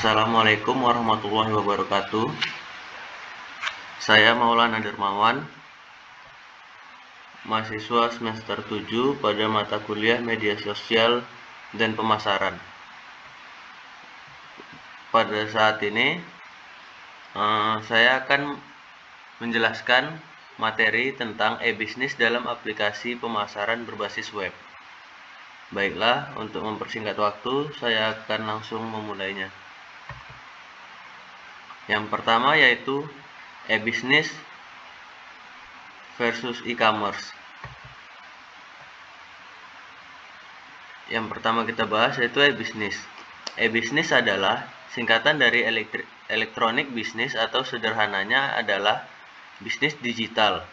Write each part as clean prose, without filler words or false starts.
Assalamualaikum warahmatullahi wabarakatuh. Saya Maulana Dermawan, mahasiswa semester 7 pada mata kuliah Media Sosial dan Pemasaran. Pada saat ini, saya akan menjelaskan materi tentang e-bisnis dalam aplikasi pemasaran berbasis web. Baiklah, untuk mempersingkat waktu, saya akan langsung memulainya. Yang pertama yaitu e-bisnis versus e-commerce. Yang pertama kita bahas yaitu e-bisnis. E-bisnis adalah singkatan dari electronic business atau sederhananya adalah bisnis digital.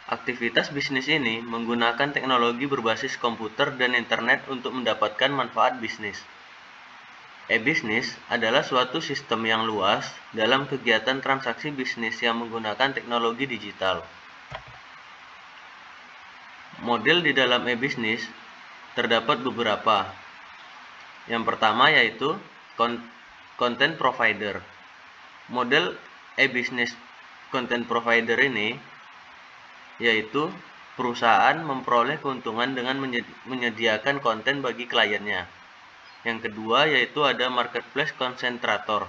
Aktivitas bisnis ini menggunakan teknologi berbasis komputer dan internet untuk mendapatkan manfaat bisnis. E-bisnis adalah suatu sistem yang luas dalam kegiatan transaksi bisnis yang menggunakan teknologi digital. Model di dalam e-bisnis terdapat beberapa. Yang pertama yaitu content provider. Model e-bisnis content provider ini yaitu perusahaan memperoleh keuntungan dengan menyediakan konten bagi kliennya. Yang kedua yaitu ada marketplace konsentrator.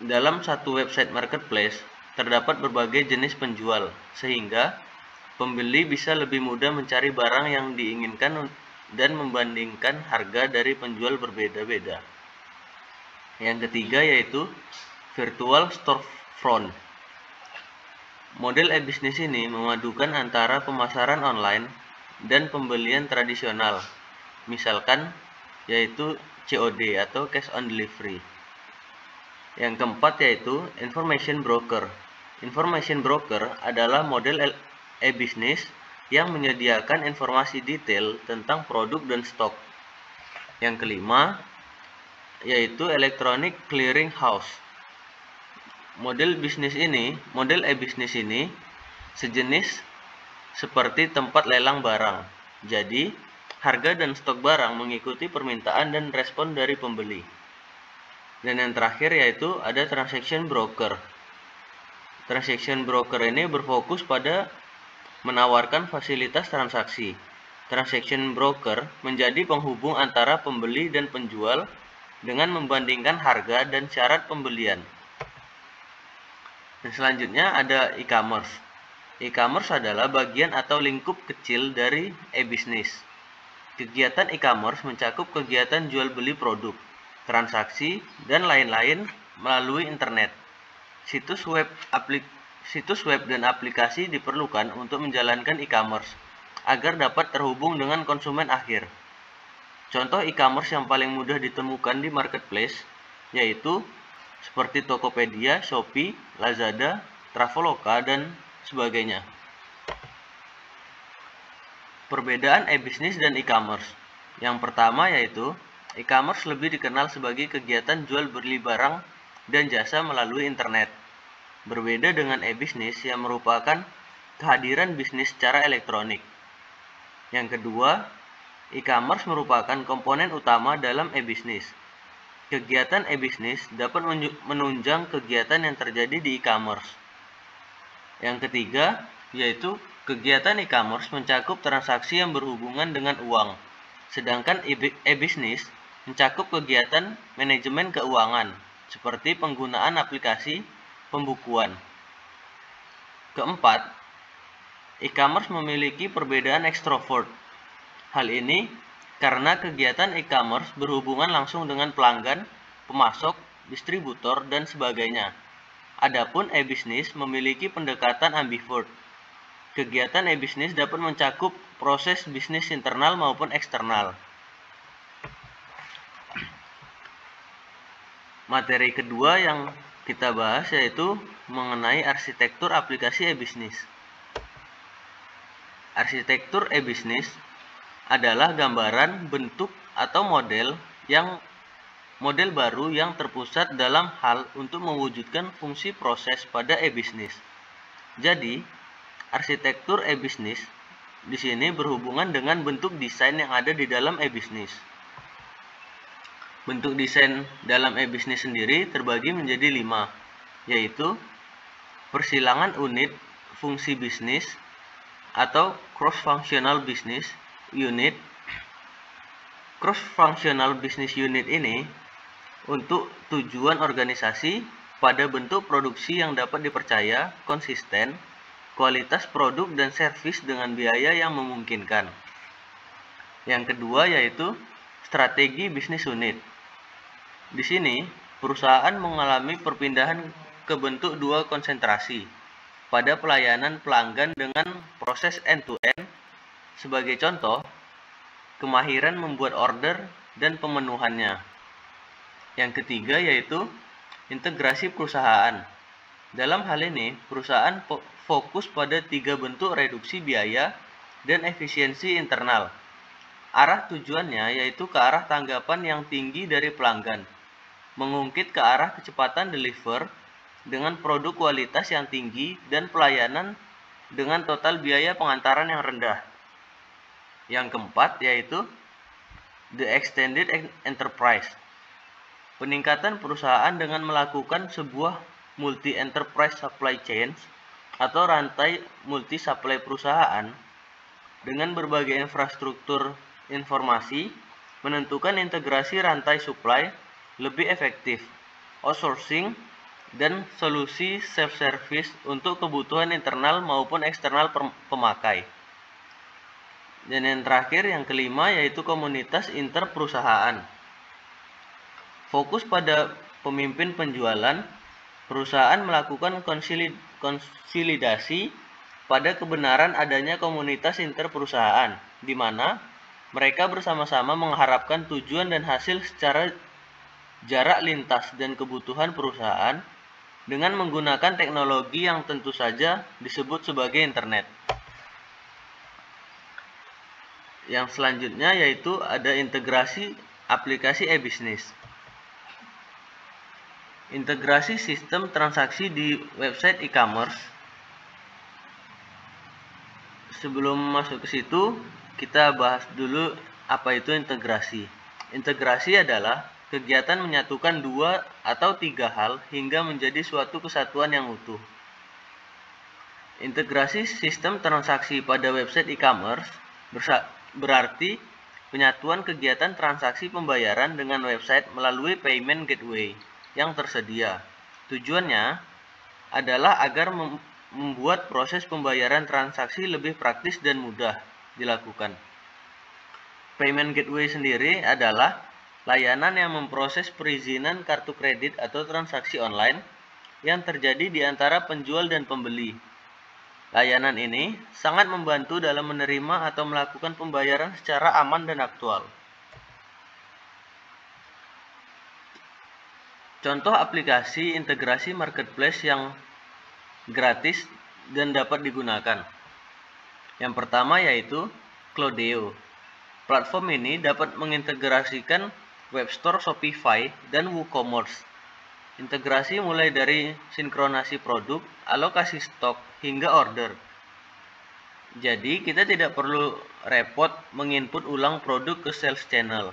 Dalam satu website marketplace terdapat berbagai jenis penjual, sehingga pembeli bisa lebih mudah mencari barang yang diinginkan dan membandingkan harga dari penjual berbeda-beda. Yang ketiga yaitu virtual storefront. Model e-bisnis ini memadukan antara pemasaran online dan pembelian tradisional, misalkan yaitu COD atau cash on delivery. Yang keempat yaitu information broker. Information broker adalah model e-bisnis yang menyediakan informasi detail tentang produk dan stok. Yang kelima yaitu electronic clearing house. Model e-bisnis ini sejenis seperti tempat lelang barang. Jadi, harga dan stok barang mengikuti permintaan dan respon dari pembeli. Dan yang terakhir yaitu ada transaction broker. Transaction broker ini berfokus pada menawarkan fasilitas transaksi. Transaction broker menjadi penghubung antara pembeli dan penjual dengan membandingkan harga dan syarat pembelian. Dan selanjutnya ada e-commerce. E-commerce adalah bagian atau lingkup kecil dari e-bisnis. Kegiatan e-commerce mencakup kegiatan jual beli produk, transaksi, dan lain-lain melalui internet. Situs web dan aplikasi diperlukan untuk menjalankan e-commerce agar dapat terhubung dengan konsumen akhir. Contoh e-commerce yang paling mudah ditemukan di marketplace yaitu seperti Tokopedia, Shopee, Lazada, Traveloka, dan sebagainya. Perbedaan e-bisnis dan e-commerce. Yang pertama yaitu e-commerce lebih dikenal sebagai kegiatan jual beli barang dan jasa melalui internet. Berbeda dengan e-bisnis yang merupakan kehadiran bisnis secara elektronik. Yang kedua, e-commerce merupakan komponen utama dalam e-bisnis. Kegiatan e-bisnis dapat menunjang kegiatan yang terjadi di e-commerce. Yang ketiga, yaitu kegiatan e-commerce mencakup transaksi yang berhubungan dengan uang, sedangkan e-bisnis mencakup kegiatan manajemen keuangan, seperti penggunaan aplikasi pembukuan. Keempat, e-commerce memiliki perbedaan ekstrovert. Hal ini karena kegiatan e-commerce berhubungan langsung dengan pelanggan, pemasok, distributor, dan sebagainya. Adapun e-bisnis memiliki pendekatan ambivert. Kegiatan e-bisnis dapat mencakup proses bisnis internal maupun eksternal. Materi kedua yang kita bahas yaitu mengenai arsitektur aplikasi e-bisnis. Arsitektur e-bisnis adalah gambaran bentuk atau model baru yang terpusat dalam hal untuk mewujudkan fungsi proses pada e-bisnis. Jadi, arsitektur e-bisnis di sini berhubungan dengan bentuk desain yang ada di dalam e-bisnis. Bentuk desain dalam e-bisnis sendiri terbagi menjadi 5, yaitu persilangan unit fungsi bisnis atau cross-functional business unit. Cross-functional business unit ini untuk tujuan organisasi pada bentuk produksi yang dapat dipercaya, konsisten, kualitas produk dan servis dengan biaya yang memungkinkan. Yang kedua yaitu strategi bisnis unit. Di sini, perusahaan mengalami perpindahan ke bentuk dua konsentrasi pada pelayanan pelanggan dengan proses end-to-end. Sebagai contoh, kemahiran membuat order dan pemenuhannya. Yang ketiga yaitu integrasi perusahaan. Dalam hal ini, perusahaan fokus pada 3 bentuk reduksi biaya dan efisiensi internal. Arah tujuannya yaitu ke arah tanggapan yang tinggi dari pelanggan, mengungkit ke arah kecepatan deliver dengan produk kualitas yang tinggi dan pelayanan dengan total biaya pengantaran yang rendah. Yang keempat yaitu the extended enterprise. Peningkatan perusahaan dengan melakukan sebuah multi-enterprise supply chain atau rantai multi-supply perusahaan dengan berbagai infrastruktur informasi, menentukan integrasi rantai supply lebih efektif, outsourcing, dan solusi self-service untuk kebutuhan internal maupun eksternal pemakai. Dan yang terakhir, yang kelima, yaitu komunitas interperusahaan. Fokus pada pemimpin penjualan, perusahaan melakukan konsolidasi pada kebenaran adanya komunitas interperusahaan, di mana mereka bersama-sama mengharapkan tujuan dan hasil secara jarak lintas dan kebutuhan perusahaan dengan menggunakan teknologi yang tentu saja disebut sebagai internet. Yang selanjutnya yaitu ada integrasi aplikasi e-bisnis. Integrasi sistem transaksi di website e-commerce. Sebelum masuk ke situ, kita bahas dulu apa itu integrasi. Integrasi adalah kegiatan menyatukan 2 atau 3 hal hingga menjadi suatu kesatuan yang utuh. Integrasi sistem transaksi pada website e-commerce berarti penyatuan kegiatan transaksi pembayaran dengan website melalui payment gateway yang tersedia. Tujuannya adalah agar membuat proses pembayaran transaksi lebih praktis dan mudah dilakukan. Payment gateway sendiri adalah layanan yang memproses perizinan kartu kredit atau transaksi online yang terjadi di antara penjual dan pembeli. Layanan ini sangat membantu dalam menerima atau melakukan pembayaran secara aman dan aktual. Contoh aplikasi integrasi marketplace yang gratis dan dapat digunakan. Yang pertama yaitu Cloudeo. Platform ini dapat mengintegrasikan webstore Shopify dan WooCommerce. Integrasi mulai dari sinkronasi produk, alokasi stok, hingga order. Jadi kita tidak perlu repot menginput ulang produk ke sales channel.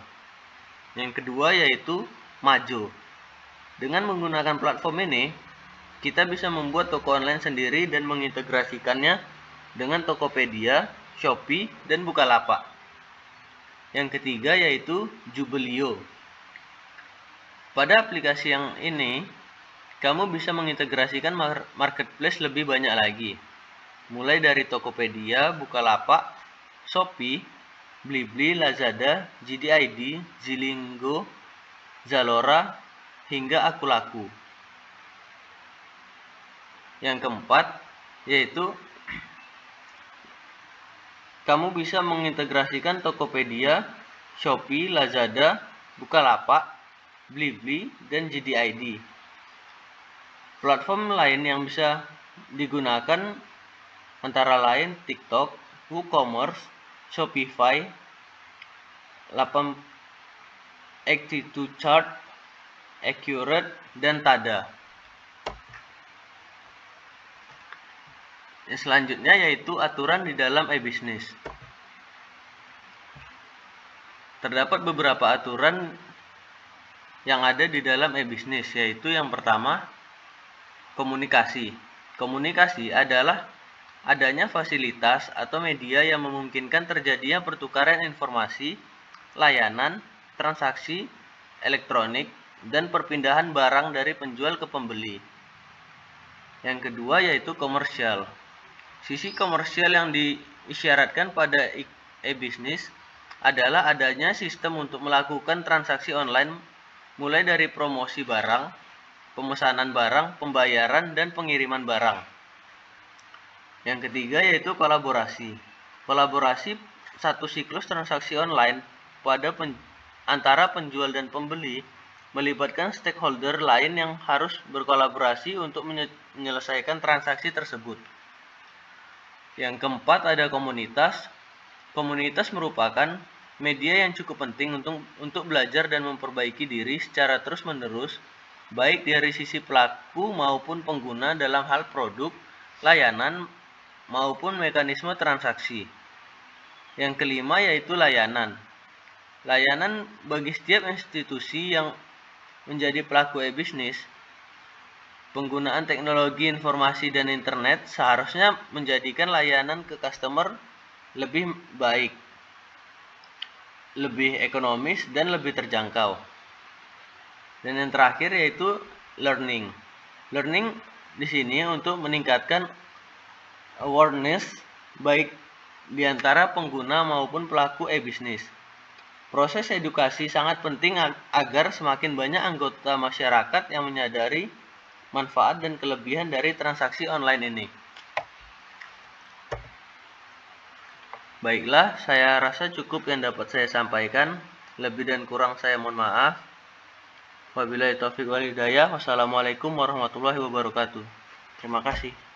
Yang kedua yaitu Majo. Dengan menggunakan platform ini, kita bisa membuat toko online sendiri dan mengintegrasikannya dengan Tokopedia, Shopee, dan Bukalapak. Yang ketiga yaitu Jubelio. Pada aplikasi yang ini, kamu bisa mengintegrasikan marketplace lebih banyak lagi. Mulai dari Tokopedia, Bukalapak, Shopee, Blibli, Lazada, JD.ID, Zilingo, Zalora, hingga Akulaku. Yang keempat yaitu kamu bisa mengintegrasikan Tokopedia, Shopee, Lazada, Bukalapak, Blibli, dan JD.ID. Platform lain yang bisa digunakan antara lain TikTok, WooCommerce, Shopify, 82Chart, Accurate, dan Tada. Yang selanjutnya yaitu aturan di dalam e-bisnis. Terdapat beberapa aturan yang ada di dalam e-bisnis, yaitu yang pertama, komunikasi. Komunikasi adalah adanya fasilitas atau media yang memungkinkan terjadinya pertukaran informasi, layanan, transaksi elektronik, dan perpindahan barang dari penjual ke pembeli. Yang kedua yaitu komersial. Sisi komersial yang diisyaratkan pada e-bisnis adalah adanya sistem untuk melakukan transaksi online mulai dari promosi barang, pemesanan barang, pembayaran, dan pengiriman barang. Yang ketiga yaitu kolaborasi. Kolaborasi satu siklus transaksi online antara penjual dan pembeli melibatkan stakeholder lain yang harus berkolaborasi untuk menyelesaikan transaksi tersebut. Yang keempat ada komunitas. Komunitas merupakan media yang cukup penting untuk belajar dan memperbaiki diri secara terus-menerus, baik dari sisi pelaku maupun pengguna dalam hal produk, layanan, maupun mekanisme transaksi. Yang kelima yaitu layanan. Layanan bagi setiap institusi yang menjadi pelaku e-bisnis, penggunaan teknologi informasi dan internet seharusnya menjadikan layanan ke customer lebih baik, lebih ekonomis, dan lebih terjangkau. Dan yang terakhir yaitu learning. Learning di sini untuk meningkatkan awareness baik di antara pengguna maupun pelaku e-bisnis. Proses edukasi sangat penting agar semakin banyak anggota masyarakat yang menyadari manfaat dan kelebihan dari transaksi online ini. Baiklah, saya rasa cukup yang dapat saya sampaikan. Lebih dan kurang saya mohon maaf. Wabillahi taufiq wal hidayah. Wassalamualaikum warahmatullahi wabarakatuh. Terima kasih.